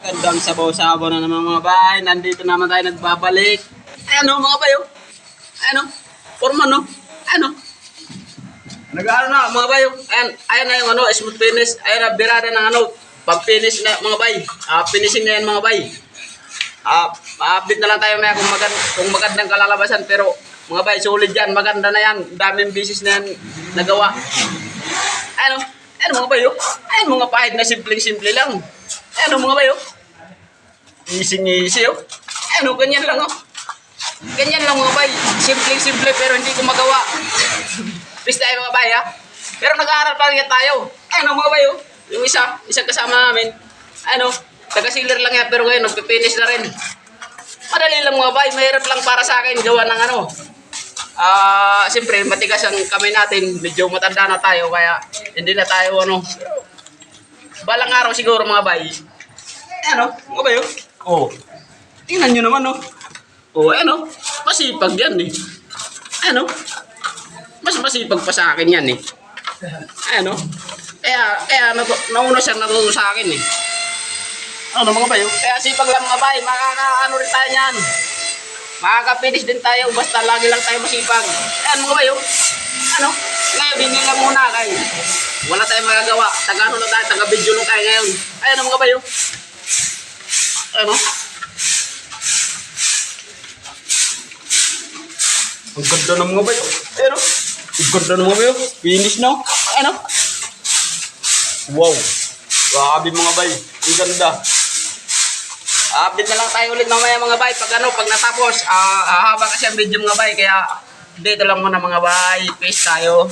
Gandang sabaw-sabaw na naman mga bay. Nandito naman tayo nagbabalik. Ano mga bayo? Ano? Forma no? Ano? Nag-ano na mga bayo? Ayan na yung ano, smooth finish. Ayan na, birada ng ano, pag-finish na mga bay. Finishing na yan mga bay. Update na lang tayo maya kung magandang kalalabasan. Pero mga bay, solid yan. Maganda na yan. Daming bisis na yan nagawa. Ano? Ano mga bayo? Ano mga pahid na simpleng-simple lang. Ano mga bayo? Easy oh. Ano, ganyan lang oh. Ganyan lang mga bay. Simpleng-simple pero hindi ko magawa. Peace tayo mga bay ha. Pero nag-aaral pa rin tayo. Ano mga bay oh. Yung isang kasama namin. Ano, taga-sealer lang yan pero ngayon nagpipinish na rin. Madali lang mga bay. Mahirap lang para sa akin gawa ng ano. Siyempre matigas ang kamay natin. Medyo matanda na tayo kaya hindi na tayo ano. Balang araw siguro mga bay. Ano, mga bay oh. Tingnan nyo naman oh. Ano, masipag yan eh. Ano, mas masipag pa sa akin yan eh. Ano, kaya nauna siyang natuto sa akin eh. Ano mga bayo? Kaya sipag lang mga bay, makakaano rin tayo yan. Makaka-finish din tayo, basta lagi lang tayo masipag. Ayan mga bayo, ano, ngayon hindi lang muna kayo. Wala tayong magagawa, taga-ano lang tayo, taga-video lang tayo ngayon. Ayan mga bayo. Ano? Ang ganda ng mga bayo. Ano? Ang ganda ng mga bayo. Finish na. Ano? Wow. Grabe mga bay. Ang ganda. Update na lang tayo ulit mamaya mga bay. Pag natapos, hahaba kasi ang video mga bay. Kaya dito lang muna mga bay. Peace tayo.